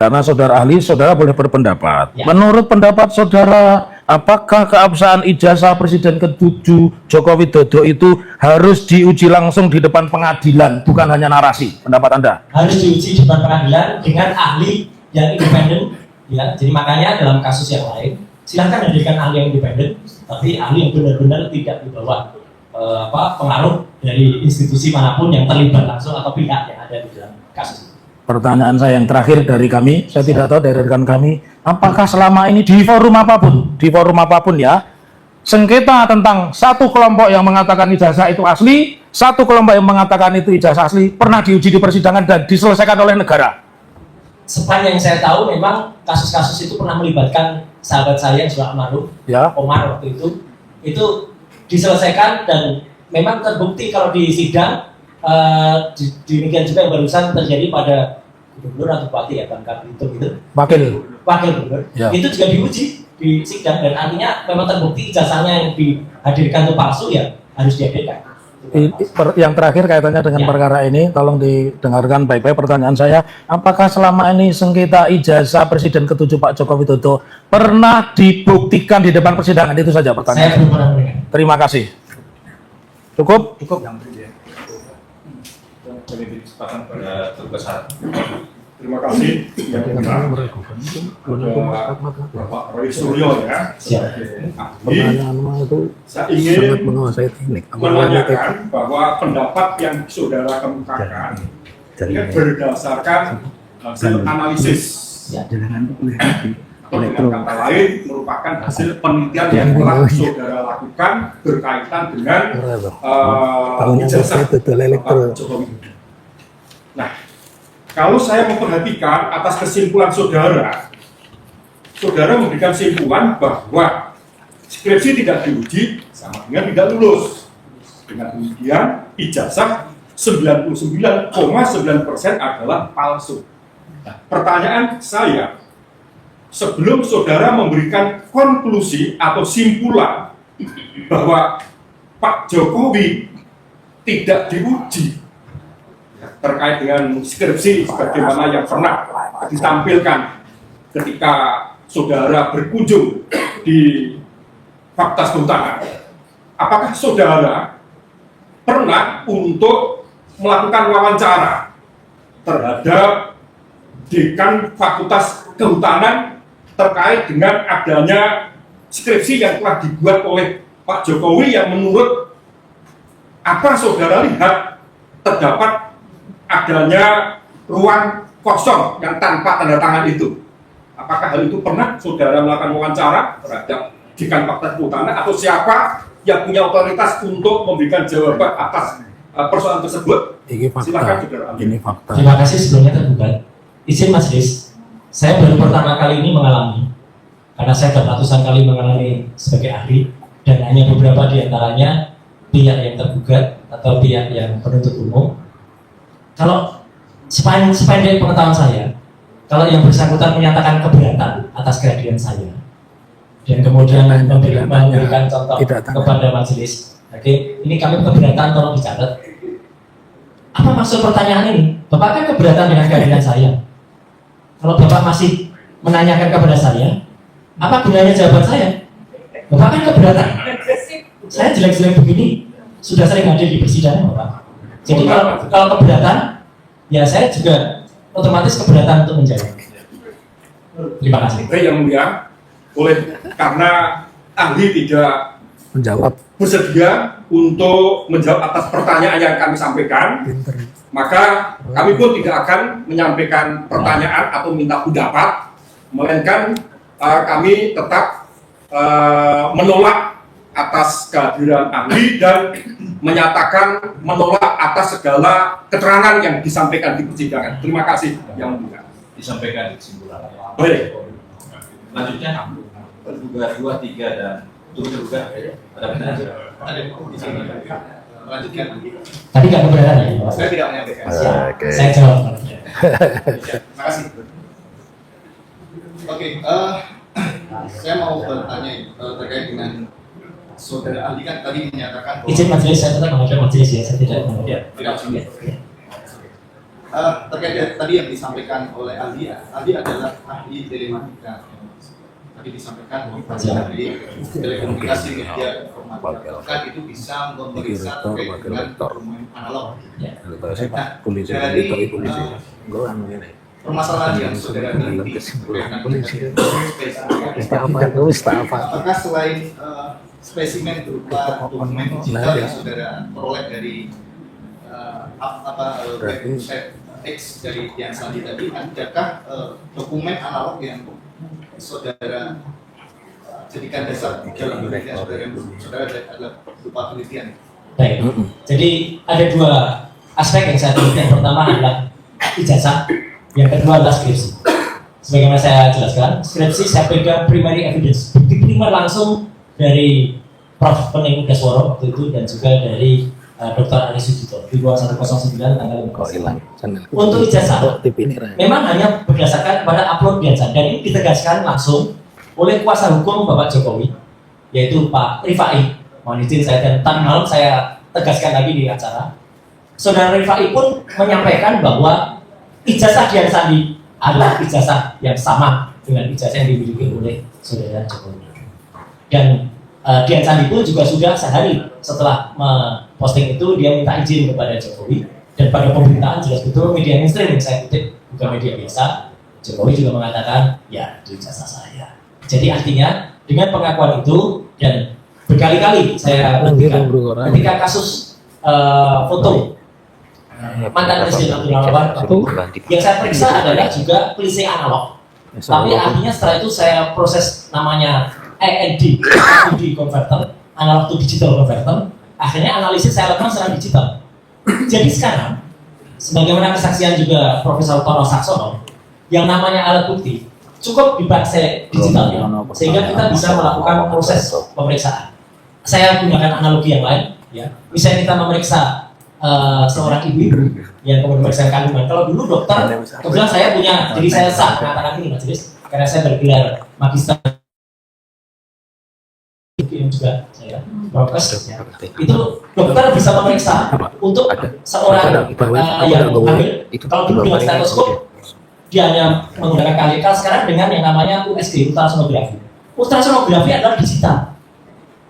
Karena saudara ahli, saudara boleh berpendapat. Ya. Menurut pendapat saudara, apakah keabsahan ijazah Presiden ke-7 Joko Widodo itu harus diuji langsung di depan pengadilan, bukan hanya narasi? Pendapat Anda? Harus diuji di depan pengadilan dengan ahli yang independen, ya. Jadi makanya dalam kasus yang lain silahkan hadirkan ahli yang independen, tapi ahli yang benar-benar tidak di bawah pengaruh dari institusi manapun yang terlibat langsung atau pihak yang ada di dalam kasus itu. Pertanyaan saya yang terakhir dari kami, saya tidak tahu dari rekan kami, apakah selama ini di forum apapun ya, sengketa tentang satu kelompok yang mengatakan ijazah itu asli, satu kelompok yang mengatakan itu ijazah asli, pernah diuji di persidangan dan diselesaikan oleh negara? Sepanjang saya tahu, memang kasus-kasus itu pernah melibatkan sahabat saya yang sudah almarhum, Ya. Omar waktu itu diselesaikan dan memang terbukti kalau di sidang. Demikian juga yang barusan terjadi pada gubernur atau bupati ya Bangka Belitung itu Wakil gubernur ya. Itu juga diuji di sidang dan artinya memang terbukti ijazahnya yang dihadirkan itu palsu, ya harus dihadirkan. Yang terakhir kaitannya dengan Ya. perkara ini, tolong didengarkan baik-baik pertanyaan saya. Apakah selama ini sengketa ijazah Presiden ke-7 Pak Joko Widodo pernah dibuktikan di depan persidangan? Itu saja Saya pertanyaan. belum pernah mendengar. Terima kasih. Cukup? Memberi kesempatan pada terbesar. Terima kasih yang mulia Bapak Roy Suryo ya. Sebagai ahli, saya ingin menanyakan bahwa pendapat yang saudara kemukakan ini berdasarkan hasil analisis. Atau dengan kata lain merupakan hasil penelitian yang telah saudara lakukan berkaitan dengan ijazah Bapak Joko Widodo. Nah, kalau saya memperhatikan atas kesimpulan saudara memberikan kesimpulan bahwa skripsi tidak diuji sama dengan tidak lulus. Dengan demikian, ijazah 99,9% adalah palsu. Nah, pertanyaan saya, sebelum saudara memberikan konklusi atau simpulan bahwa Pak Jokowi tidak diuji terkait dengan skripsi sebagaimana yang pernah ditampilkan ketika saudara berkunjung di Fakultas Kehutanan, apakah saudara pernah untuk melakukan wawancara terhadap dekan Fakultas Kehutanan terkait dengan adanya skripsi yang telah dibuat oleh Pak Jokowi yang menurut apa saudara lihat terdapat adanya ruang kosong yang tanpa tanda tangan itu? Apakah hal itu pernah saudara melakukan wawancara terhadap dekan Fakultas Kehutanan atau siapa yang punya otoritas untuk memberikan jawaban atas persoalan tersebut? Silakan saudara. Ini fakta. Terima kasih sebelumnya tergugat. Izin majelis, saya baru pertama kali ini mengalami, karena saya sudah ratusan kali mengalami sebagai ahli, dan hanya beberapa di antaranya pihak yang tergugat atau pihak yang penuntut umum. Kalau sepanjang pengetahuan saya, kalau yang bersangkutan menyatakan keberatan atas kehadiran saya, dan kemudian memberikan contoh kepada majelis, oke, ini kami keberatan, tolong dicatat. Apa maksud pertanyaan ini? Bapak kan keberatan dengan kehadiran saya. Kalau Bapak masih menanyakan kepada saya, apa gunanya jawaban saya? Bapak kan keberatan. Saya jelek-jelek begini sudah sering hadir di persidangan, Bapak. Jadi kalau keberatan, ya saya juga otomatis keberatan untuk menjawab. Terima kasih. Baik yang mulia, karena ahli tidak Menjawab. bersedia untuk menjawab atas pertanyaan yang kami sampaikan, maka kami pun tidak akan menyampaikan pertanyaan atau minta pendapat, melainkan kami tetap menolak atas kehadiran ahli dan menyatakan menolak atas segala keterangan yang disampaikan di persidangan. Terima kasih yang mulia. Disampaikan di kesimpulan. Baik. Selanjutnya terduga 2, 3 dan terduga ada benar ada di sini. Lanjutkan. Tadi nggak keberatan ya, Bapak? Saya tidak menyampaikan. Oke. Saya jawab. Terima kasih. Oke, saya mau bertanya terkait dengan saudara ahli kan tadi menyatakan bahwa Izin majelis, saya tetap menghadap majelis ya, saya tidak menghadap. tidak terkait dengan tadi yang disampaikan oleh Aldi adalah ahli telematika. Tadi disampaikan dari telekomunikasi media informatika, apakah itu bisa memeriksa terkait dengan dokumen analog. Nah, dari permasalahan yang saudara miliki apakah selain spesimen berupa dokumen digital yang saudara peroleh dari website X dari Dian Sandi tadi, adakah dokumen analog yang saudara jadikan dasar dalam penelitian saudara adalah berupa penelitian? Baik, jadi ada dua aspek yang saya teliti. Yang pertama adalah ijazah, yang kedua adalah skripsi. Sebagaimana saya jelaskan, skripsi saya pegang primary evidence, bukti primer langsung dari Prof. Pening Dasworo waktu itu dan juga dari Dr. Ari Sujito di bawah 109 tanggal 15. Untuk ijazah, memang hanya berdasarkan kepada upload ijazah, dan ini ditegaskan langsung oleh kuasa hukum Bapak Jokowi, yaitu Pak Rifai. Mohon izin saya, dan tadi malam saya tegaskan lagi di acara. Saudara Rifai pun menyampaikan bahwa ijazah Dian Sandi adalah ijazah yang sama dengan ijazah yang dimiliki oleh saudara Jokowi. Dan Dian Sandi pun juga sudah sehari setelah posting itu dia minta izin kepada Jokowi, dan pada pemberitaan jelas betul media mainstream yang saya kutip, bukan media biasa. Jokowi juga mengatakan ya itu ijazah saya. Jadi artinya dengan pengakuan itu, dan berkali-kali saya buktikan ketika kasus foto mantan Presiden Abdurrahman Wahid itu, yang saya periksa adalah juga klise analog. Tapi artinya setelah itu saya proses namanya AND, converter, analog to digital converter. Akhirnya analisis saya lakukan secara digital. Jadi sekarang, sebagaimana kesaksian juga Profesor Tono Saksono, yang namanya alat bukti cukup dibaca digitalnya, sehingga kita bisa melakukan proses pemeriksaan. Saya gunakan analogi yang lain, ya. Misalnya kita memeriksa seorang ibu yang kemudian memeriksa kandungan. Kalau dulu dokter, kebetulan saya punya, jadi saya sah mengatakan ini majelis, karena saya bergelar magister yang juga saya prokes, ya. Itu dokter bisa memeriksa untuk seorang yang hamil. Kalau dulu dengan stetoskop dia hanya menggunakan KLK, sekarang dengan yang namanya USG, ultrasonografi. Ultrasonografi adalah digital.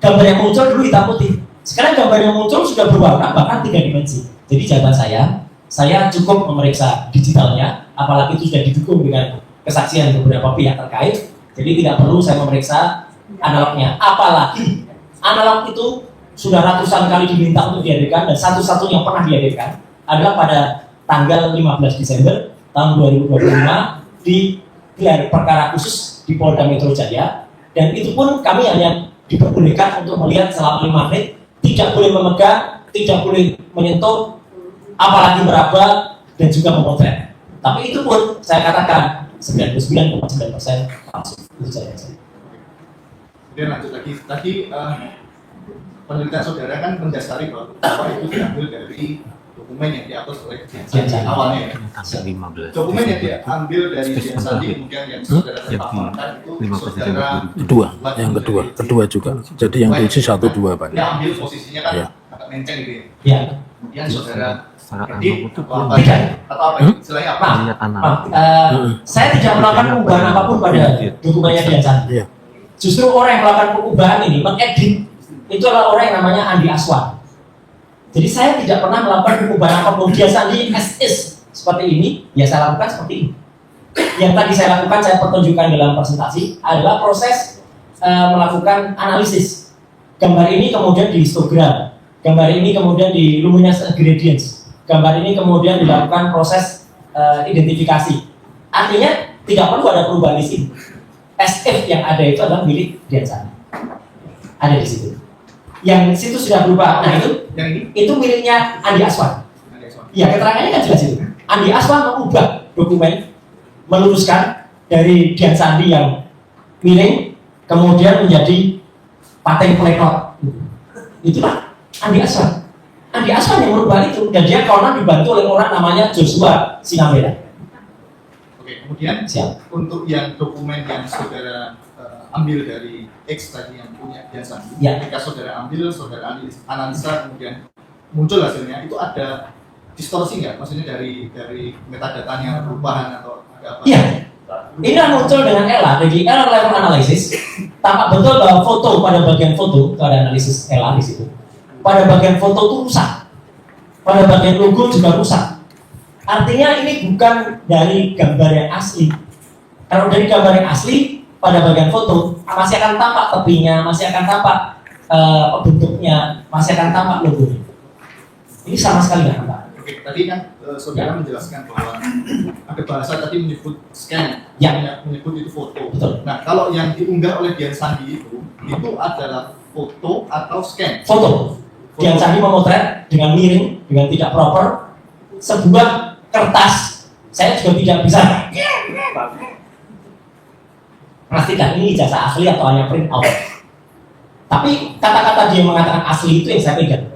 Gambar yang muncul dulu hitam putih. Sekarang gambar yang muncul sudah berwarna, bahkan 3 dimensi. Jadi jawaban saya cukup memeriksa digitalnya, apalagi itu sudah didukung dengan kesaksian beberapa pihak terkait. Jadi tidak perlu saya memeriksa analognya. Apalagi analog itu sudah ratusan kali diminta untuk dihadirkan, dan satu-satunya yang pernah dihadirkan adalah pada tanggal 15 Desember tahun 2025 di gelar perkara khusus di Polda Metro Jaya, dan itu pun kami hanya diperbolehkan untuk melihat selama 5 menit, tidak boleh memegang, tidak boleh menyentuh, apalagi meraba dan juga memotret. Tapi itu pun saya katakan 99,9% palsu. Itu saya. Kemudian lanjut lagi, tadi penelitian saudara kan mendasari bahwa itu diambil dari dokumen yang diupload oleh Dian Sandi awalnya ya. Dokumen yang diambil dari Dian Sandi kemudian yang saudara paparkan itu saudara kedua juga. Jadi yang diuji 1, 2 Pak. Yang ambil posisinya kan agak menceng gitu ya. Ya. Kemudian saudara edit atau apa ya? Selain apa? Saya tidak melakukan perubahan apapun pada dokumennya Dian Sandi. Justru orang yang melakukan perubahan ini, mengedit, itu adalah orang yang namanya Andi Aswan. Jadi saya tidak pernah melakukan perubahan apapun. Dian Sandi as is seperti ini, ya saya lakukan seperti ini. Yang tadi saya lakukan, saya pertunjukkan dalam presentasi adalah proses melakukan analisis. Gambar ini kemudian di histogram, gambar ini kemudian di luminance gradients, gambar ini kemudian dilakukan proses identifikasi. Artinya tidak perlu ada perubahan di sini. SF yang ada itu adalah milik Dian Sandi. Ada di situ. Yang situ sudah berubah. Nah itu miliknya Andi Aswan. Ya, keterangannya kan jelas itu. Andi Aswan mengubah dokumen, meluruskan dari Dian Sandi yang miring, kemudian menjadi paten plekot. Itulah Andi Aswan. Andi Aswan yang merubah itu, dan dia konon dibantu oleh orang namanya Joshua Sinambela. Oke, kemudian untuk yang dokumen yang saudara ambil dari X tadi yang punya Dian Sandi, ketika saudara ambil, saudara analisa, kemudian muncul hasilnya, itu ada distorsi nggak? Maksudnya dari metadatanya perubahan atau ada apa? Iya. Ini yang muncul dengan ELA, jadi error level analysis. Tampak betul bahwa foto pada bagian foto, itu ada analisis ELA di situ. Pada bagian foto itu rusak, pada bagian logo juga rusak. Artinya ini bukan dari gambar yang asli. Kalau dari gambar yang asli, pada bagian foto masih akan tampak tepinya, masih akan tampak bentuknya, masih akan tampak logonya. Ini sama sekali nggak tampak. Oke, tadi kan saudara menjelaskan bahwa ada bahasa tadi menyebut scan, Ya. menyebut itu foto. Betul. Nah, kalau yang diunggah oleh Dian Sandi itu adalah foto atau scan? Foto. Dian Sandi memotret dengan miring, dengan tidak proper sebuah kertas. Saya juga tidak bisa pastikan ini ijazah asli atau hanya print out. Tapi kata-kata dia mengatakan asli itu yang saya pegang.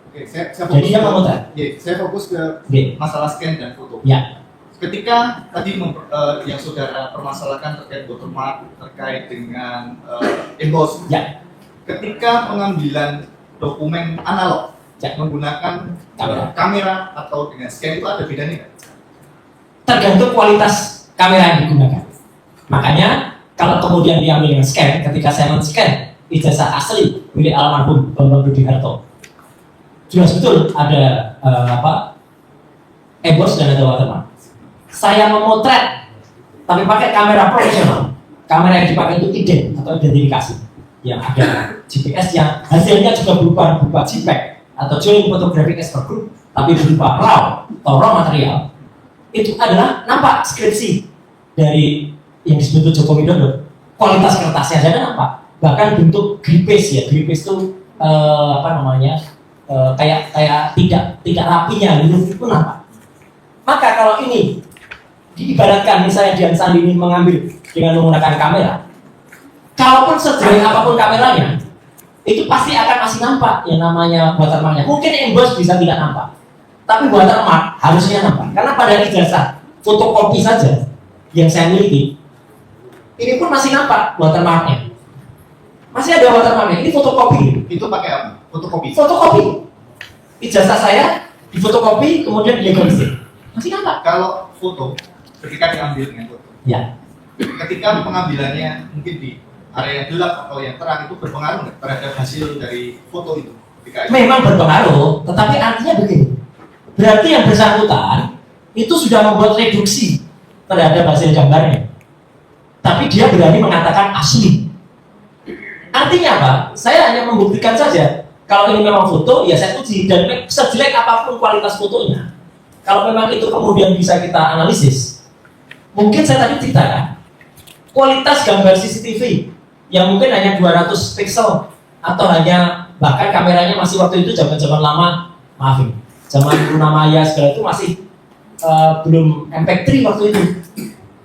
Oke, saya fokus Jadi dia memotret. saya fokus ke Oke. masalah scan dan foto. Ya. Ketika tadi yang saudara permasalahkan terkait watermark, terkait dengan emboss, Ya. ketika pengambilan dokumen analog Ya. menggunakan kamera atau dengan scan itu ada bedanya nggak? Tergantung kualitas kamera yang digunakan. Makanya kalau kemudian diambil dengan scan, ketika saya men-scan ijazah asli milik almarhum Bambang Rudiharto, jelas betul ada emboss dan ada watermark. Saya memotret tapi pakai kamera profesional. Kamera yang dipakai itu ident atau identifikasi, yang ada GPS yang hasilnya juga berupa JPEG atau Joint Photographic Expert Group, tapi berupa RAW atau raw material. Itu adalah nampak skripsi dari yang disebut Joko Widodo. Kualitas kertasnya saja nampak. Bahkan bentuk gripes ya, gripes itu kayak tidak rapinya, itu pun nampak. Maka kalau ini diibaratkan misalnya Dian Sandi ini mengambil dengan menggunakan kamera, kalaupun sejelek apapun kameranya, itu pasti akan masih nampak yang namanya watermarknya. Mungkin emboss bisa tidak nampak, tapi watermark harusnya nampak. Karena pada ijazah fotokopi saja yang saya miliki, ini pun masih nampak watermarknya. Masih ada watermarknya. Ini fotokopi. Itu pakai apa? Fotokopi. Fotokopi. Ijazah saya difotokopi kemudian dilegalisir. Masih nampak. Kalau foto, ketika diambil dengan foto, Ya. ketika pengambilannya mungkin di area yang gelap atau yang terang itu berpengaruh nggak terhadap hasil dari foto itu? Memang berpengaruh, tetapi artinya begini. Berarti yang bersangkutan itu sudah membuat reduksi terhadap hasil gambarnya. Tapi dia berani mengatakan asli. Artinya apa? Saya hanya membuktikan saja. Kalau ini memang foto, ya saya uji. Dan sejelek apapun kualitas fotonya, kalau memang itu kemudian bisa kita analisis, mungkin saya tadi ceritakan, kualitas gambar CCTV yang mungkin hanya 200 pixel atau hanya bahkan kameranya masih waktu itu zaman-zaman lama, maafin, zaman Luna Maya segala itu masih belum MP3 waktu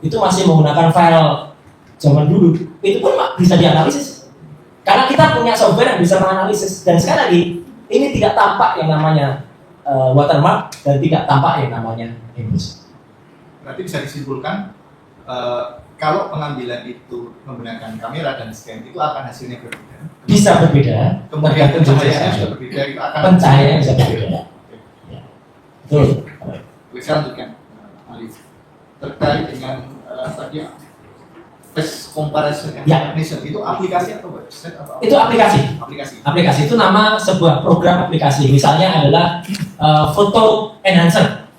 itu masih menggunakan file zaman dulu. Itu pun bisa dianalisis karena kita punya software yang bisa menganalisis. Dan sekali lagi ini tidak tampak yang namanya watermark dan tidak tampak yang namanya emboss. Berarti bisa disimpulkan kalau pengambilan itu menggunakan kamera dan scan itu akan hasilnya berbeda. Bisa berbeda. Kemudian tergantung pencahayaannya jenis juga berbeda. Itu akan pencahayaannya bisa berbeda. Ya. Betul. Saya lanjutkan, Alif. Terkait dengan tadi face comparison Ya. examination itu aplikasi atau website atau apa? Itu aplikasi. Aplikasi. Aplikasi itu nama sebuah program aplikasi. Misalnya adalah Photo Enhancer.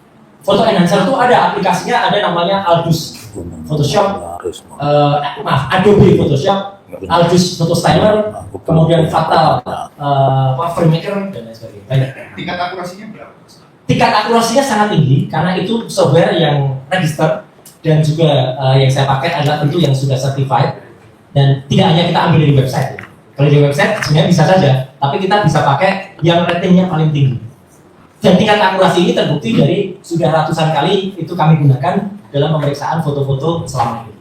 Photo Enhancer itu ada aplikasinya, ada namanya Aldus Photoshop, Adobe Photoshop, Aldus Photo Styler, kemudian Fatal FrameMaker dan lain sebagainya. Banyak. Tingkat akurasinya berapa? Tingkat akurasinya sangat tinggi karena itu software yang register dan juga yang saya pakai adalah tentu yang sudah certified dan tidak hanya kita ambil dari website. Kalau di website sebenarnya bisa saja, tapi kita bisa pakai yang ratingnya paling tinggi. Dan tingkat akurasi ini terbukti dari sudah ratusan kali itu kami gunakan dalam pemeriksaan foto-foto selama ini.